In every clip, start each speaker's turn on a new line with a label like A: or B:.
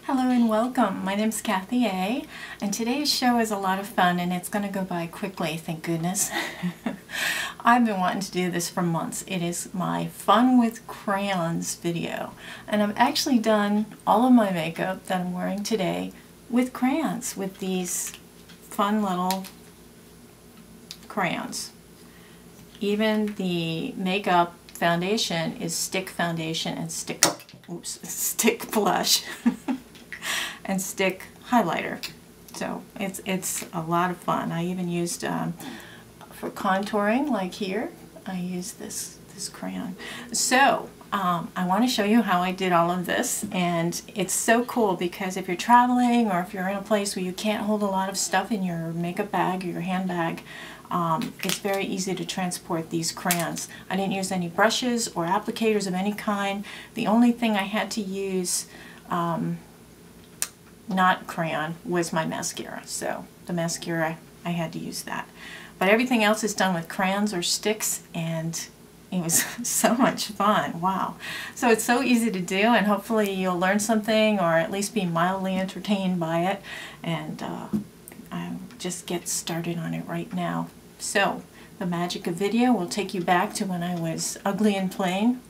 A: Hello and welcome. My name's Kathy A. And today's show is a lot of fun and it's going to go by quickly, thank goodness. I've been wanting to do this for months. It is my Fun with Crayons video. And I've actually done all of my makeup that I'm wearing today with crayons, with these fun little crayons. Even the makeup foundation is stick foundation and stick blush. And stick highlighter. So it's a lot of fun. I even used for contouring, like here, I used this crayon. So I want to show you how I did all of this, and it's so cool because if you're traveling or if you're in a place where you can't hold a lot of stuff in your makeup bag or your handbag, it's very easy to transport these crayons. I didn't use any brushes or applicators of any kind. The only thing I had to use not crayon was my mascara, so the mascara I had to use that, but everything else is done with crayons or sticks, and it was so much fun. Wow. So it's so easy to do, and hopefully you'll learn something or at least be mildly entertained by it, and I'll just get started on it right now. So the magic of video will take you back to when I was ugly and plain,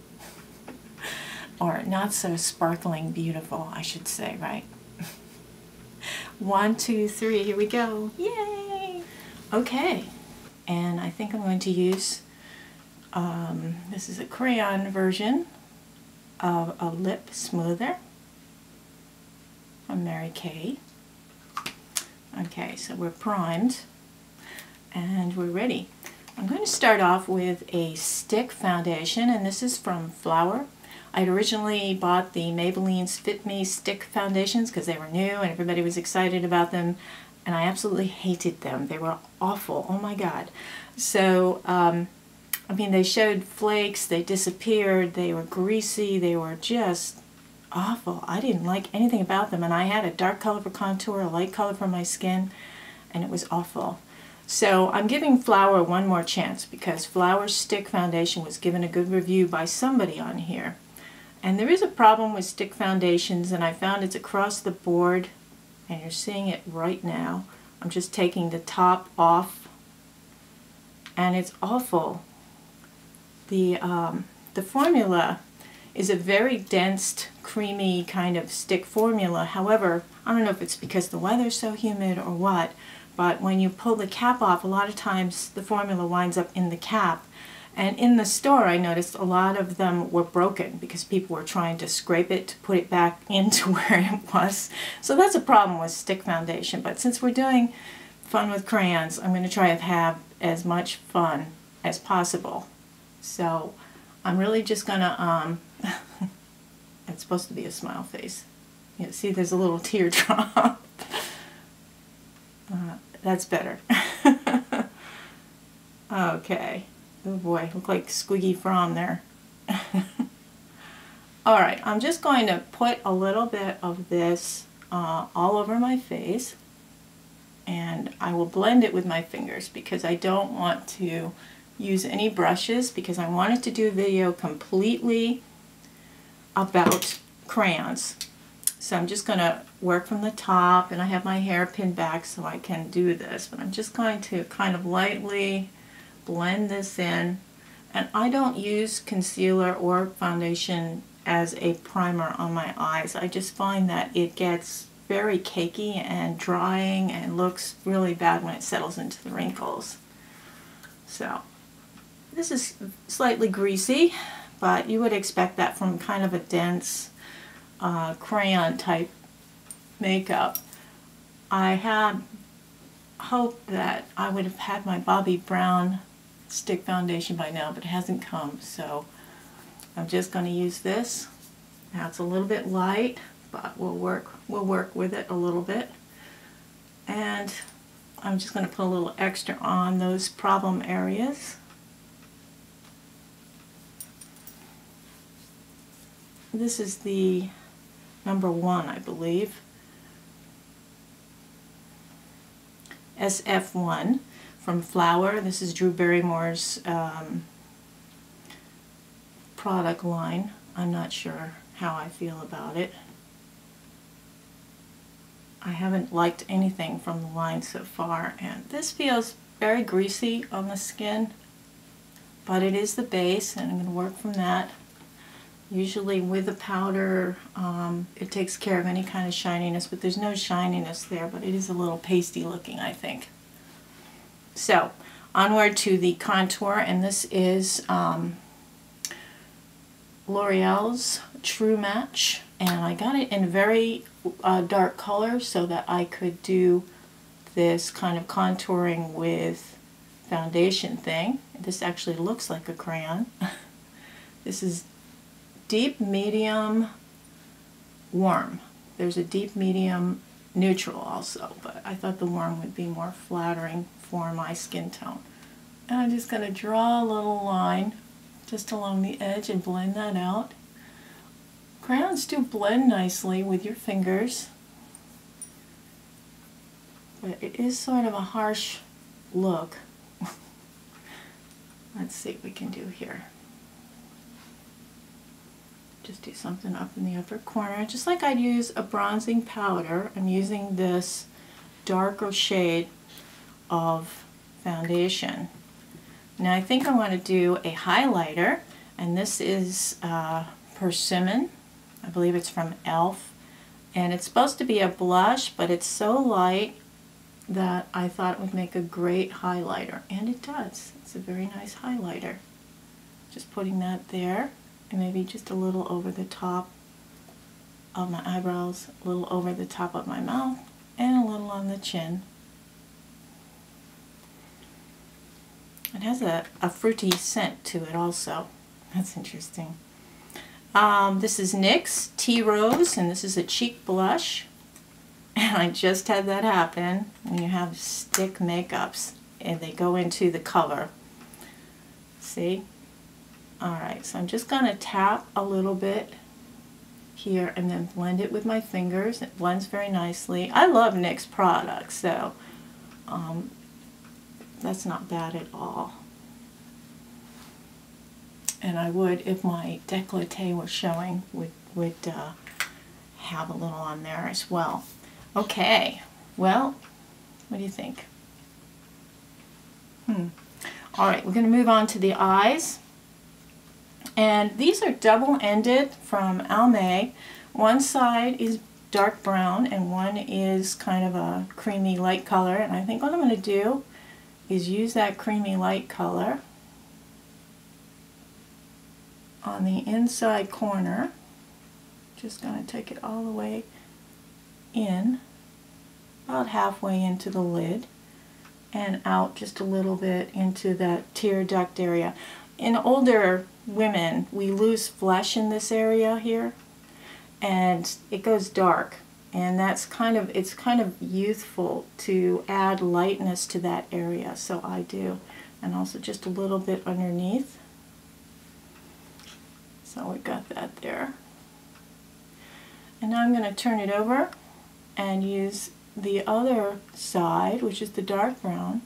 A: or not so sparkling beautiful, I should say, right? 1, 2, 3, here we go. Yay! Okay, and I think I'm going to use, this is a crayon version of a lip smoother from Mary Kay. Okay, so we're primed and we're ready. I'm going to start off with a stick foundation, and this is from Flower. I'd originally bought the Maybelline's Fit Me stick foundations because they were new and everybody was excited about them, and I absolutely hated them. They were awful. Oh my god. So, I mean, they showed flakes, they disappeared, they were greasy, they were just awful. I didn't like anything about them, and I had a dark color for contour, a light color for my skin, and it was awful. So I'm giving Flower one more chance because Flower's stick foundation was given a good review by somebody on here. And there is a problem with stick foundations, and I found it's across the board, and you're seeing it right now. I'm just taking the top off, and it's awful. The formula is a very dense, creamy kind of stick formula. However, I don't know if it's because the weather's so humid or what, but when you pull the cap off, a lot of times the formula winds up in the cap. And in the store, I noticed a lot of them were broken because people were trying to scrape it to put it back into where it was. So that's a problem with stick foundation. But since we're doing Fun with Crayons, I'm going to try to have as much fun as possible. So I'm really just going to, it's supposed to be a smile face. You see, there's a little teardrop. That's better. Okay. Oh boy, look like Squiggy Fromm there. Alright, I'm just going to put a little bit of this all over my face, and I will blend it with my fingers because I don't want to use any brushes because I wanted to do a video completely about crayons. So I'm just going to work from the top, and I have my hair pinned back so I can do this, but I'm just going to kind of lightly blend this in. And I don't use concealer or foundation as a primer on my eyes. I just find that it gets very cakey and drying and looks really bad when it settles into the wrinkles. So this is slightly greasy, but you would expect that from kind of a dense crayon type makeup. I had hoped that I would have had my Bobbi Brown stick foundation by now, but it hasn't come, so I'm just going to use this. Now it's a little bit light, but we'll work with it a little bit, and I'm just going to put a little extra on those problem areas. This is the number 1, I believe, SF1 from Flower. This is Drew Barrymore's product line. I'm not sure how I feel about it. I haven't liked anything from the line so far, and this feels very greasy on the skin, but it is the base and I'm going to work from that. Usually with the powder it takes care of any kind of shininess, but there's no shininess there, but it is a little pasty looking, I think. So onward to the contour, and this is L'Oreal's True Match, and I got it in a very dark color so that I could do this kind of contouring with foundation thing. This actually looks like a crayon. This is deep, medium, warm. There's a deep, medium, neutral also, but I thought the warm would be more flattering for my skin tone. And I'm just going to draw a little line just along the edge and blend that out. Crayons do blend nicely with your fingers, but it is sort of a harsh look. Let's see what we can do here. Just do something up in the upper corner. Just like I'd use a bronzing powder, I'm using this darker shade of foundation. Now I think I want to do a highlighter, and this is Persimmon. I believe it's from e.l.f. And it's supposed to be a blush, but it's so light that I thought it would make a great highlighter. And it does. It's a very nice highlighter. Just putting that there. And maybe just a little over the top of my eyebrows, a little over the top of my mouth, and a little on the chin. It has a fruity scent to it also. That's interesting. This is NYX Tea Rose, and this is a cheek blush. And I just had that happen when you have stick makeups and they go into the cover. See? Alright, so I'm just going to tap a little bit here and then blend it with my fingers. It blends very nicely. I love NYX products, so that's not bad at all. And I would, if my décolleté was showing, would have a little on there as well. Okay, well, what do you think? Alright, we're going to move on to the eyes. And these are double-ended from Almay. One side is dark brown and one is kind of a creamy light color. And I think what I'm going to do is use that creamy light color on the inside corner. Just going to take it all the way in, about halfway into the lid, and out just a little bit into that tear duct area. In older women, we lose flesh in this area here, and it goes dark, and that's it's kind of youthful to add lightness to that area, so I do. And also just a little bit underneath. So we got that there. And now I'm going to turn it over and use the other side, which is the dark brown,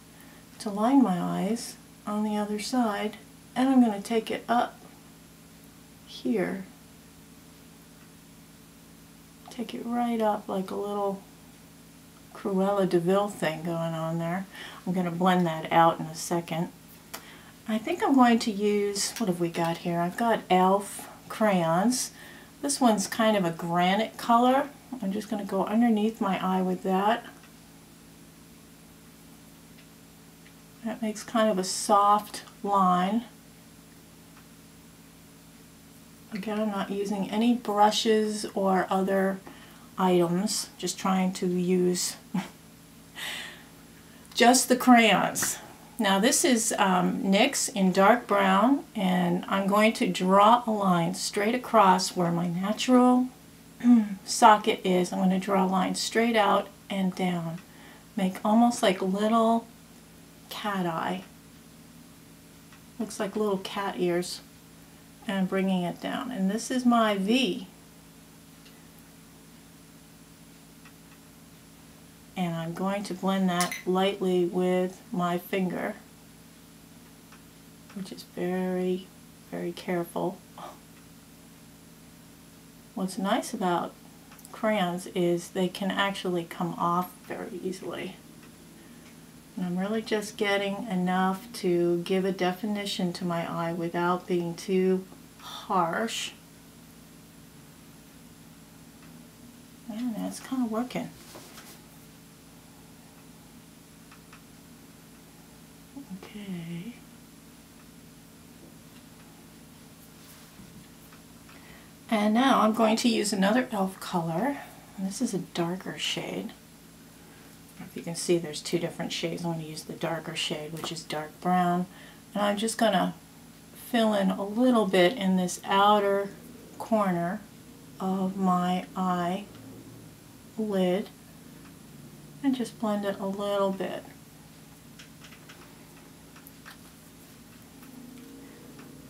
A: to line my eyes on the other side. And I'm going to take it up here. Take it right up like a little Cruella de Vil thing going on there. I'm going to blend that out in a second. I think I'm going to use, what have we got here? I've got e.l.f. crayons. This one's kind of a granite color. I'm just going to go underneath my eye with that. That makes kind of a soft line. Again, I'm not using any brushes or other items, just trying to use just the crayons. Now this is NYX in dark brown, and I'm going to draw a line straight across where my natural socket is. I'm going to draw a line straight out and down. Make almost like a little cat eye. Looks like little cat ears. And I'm bringing it down. And this is my V. And I'm going to blend that lightly with my finger, which is very, very careful. What's nice about crayons is they can actually come off very easily. And I'm really just getting enough to give a definition to my eye without being too harsh. And that's kind of working. Okay. And now I'm going to use another e.l.f. color. And this is a darker shade. If you can see, there's two different shades. I'm going to use the darker shade, which is dark brown. And I'm just going to fill in a little bit in this outer corner of my eye lid and just blend it a little bit.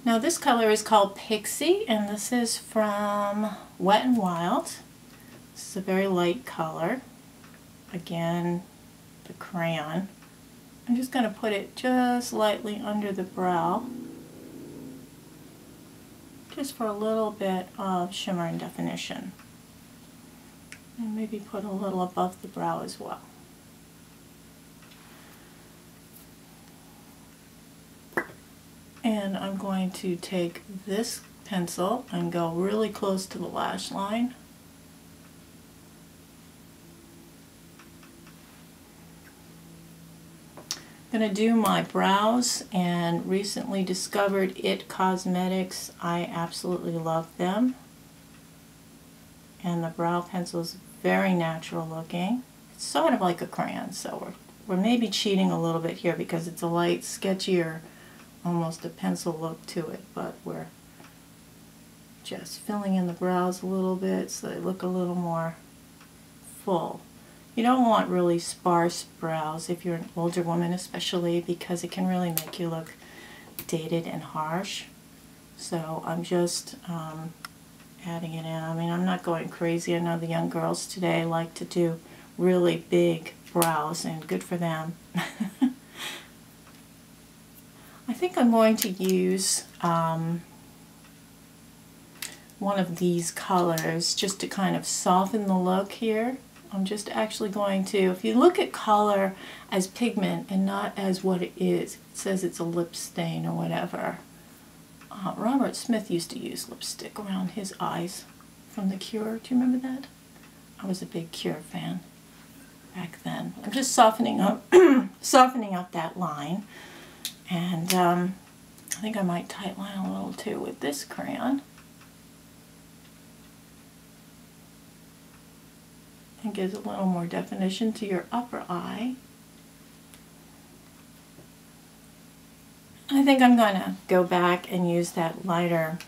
A: Now this color is called Pixie, and this is from Wet n Wild. This is a very light color. Again, the crayon. I'm just going to put it just lightly under the brow, just for a little bit of shimmer and definition. And maybe put a little above the brow as well. And I'm going to take this pencil and go really close to the lash line. I'm going to do my brows, and recently discovered IT Cosmetics. I absolutely love them. And the brow pencil is very natural looking. It's sort of like a crayon, so we're maybe cheating a little bit here because it's a light, sketchier, almost a pencil look to it, but we're just filling in the brows a little bit so they look a little more full. You don't want really sparse brows if you're an older woman, especially, because it can really make you look dated and harsh. So I'm just adding it in. I mean, I'm not going crazy. I know the young girls today like to do really big brows, and good for them. I think I'm going to use one of these colors just to kind of soften the look here. I'm just actually going to, if you look at color as pigment and not as what it is, it says it's a lip stain or whatever. Robert Smith used to use lipstick around his eyes from The Cure. Do you remember that? I was a big Cure fan back then. I'm just softening up, softening up that line. And I think I might tightline a little too with this crayon. It gives a little more definition to your upper eye. I think I'm going to go back and use that lighter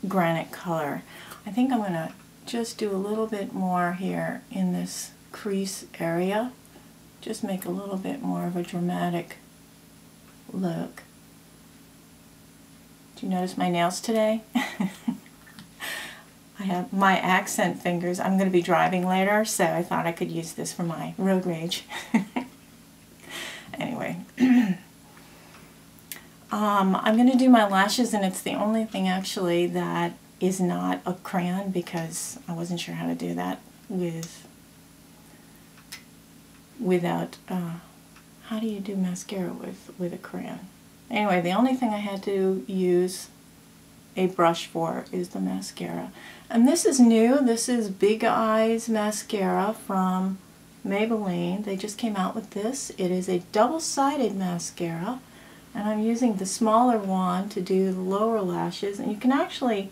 A: granite color. I think I'm going to just do a little bit more here in this crease area. Just make a little bit more of a dramatic look. Do you notice my nails today? I have my accent fingers. I'm going to be driving later, so I thought I could use this for my road rage. Anyway, I'm going to do my lashes, and it's the only thing actually that is not a crayon because I wasn't sure how to do that without, how do you do mascara with a crayon? Anyway, the only thing I had to use a brush for is the mascara. And this is new. This is Big Eyes mascara from Maybelline. They just came out with this. It is a double-sided mascara, and I'm using the smaller wand to do the lower lashes. And you can actually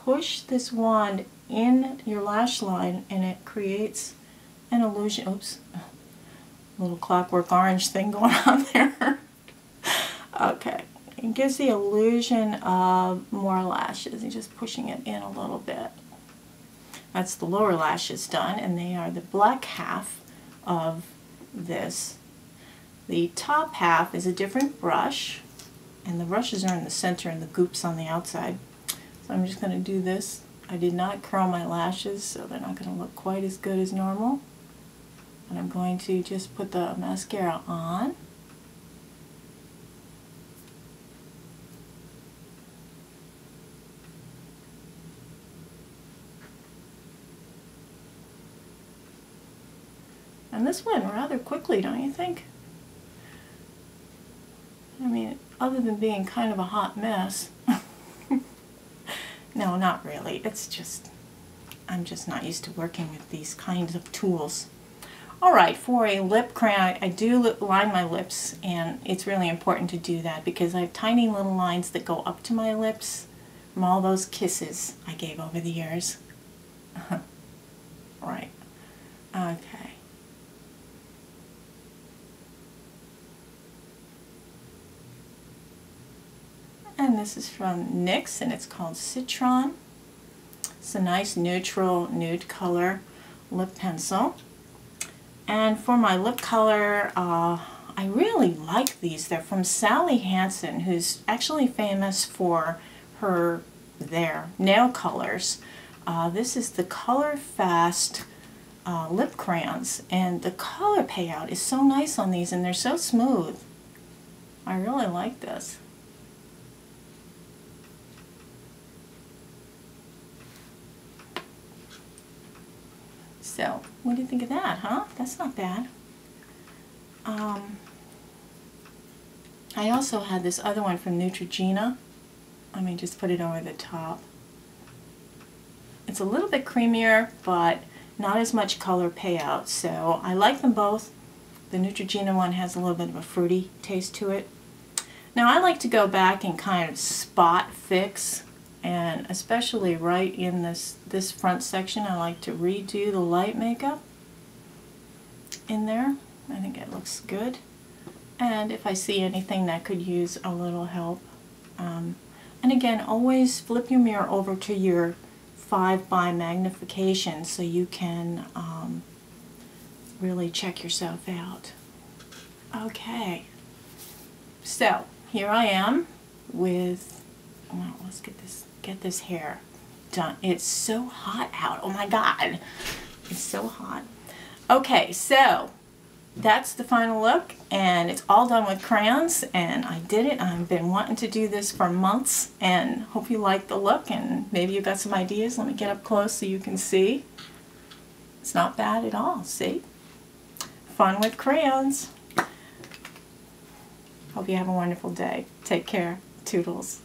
A: push this wand in your lash line and it creates an illusion. Oops, little Clockwork Orange thing going on there. Okay. It gives the illusion of more lashes. You're just pushing it in a little bit. That's the lower lashes done, and they are the black half of this. The top half is a different brush, and the brushes are in the center and the goops on the outside. So I'm just going to do this. I did not curl my lashes, so they're not going to look quite as good as normal. And I'm going to just put the mascara on. And this went rather quickly, don't you think? I mean, other than being kind of a hot mess. No, not really. It's just, I'm just not used to working with these kinds of tools. Alright, for a lip crayon, I do line my lips, and it's really important to do that because I have tiny little lines that go up to my lips from all those kisses I gave over the years. Right. Okay. And this is from NYX, and it's called Citroen. It's a nice neutral nude color lip pencil. And for my lip color, I really like these. They're from Sally Hansen, who's actually famous for their nail colors. This is the Color Fast lip crayons, and the color payout is so nice on these, and they're so smooth. I really like this. So, what do you think of that, huh? That's not bad. I also had this other one from Neutrogena. Let me just put it over the top. It's a little bit creamier, but not as much color payout, so I like them both. The Neutrogena one has a little bit of a fruity taste to it. Now I like to go back and kind of spot fix, and especially right in this front section, I like to redo the light makeup in there. I think it looks good. And if I see anything that could use a little help. And again, always flip your mirror over to your 5x magnification so you can really check yourself out. Okay, so here I am with, well, let's get this hair done. It's so hot out. Oh my God, it's so hot. Okay, so that's the final look, and it's all done with crayons, and I did it. I've been wanting to do this for months, and hope you like the look, and maybe you got some ideas. Let me get up close so you can see. It's not bad at all, see? Fun with crayons. Hope you have a wonderful day. Take care. Toodles.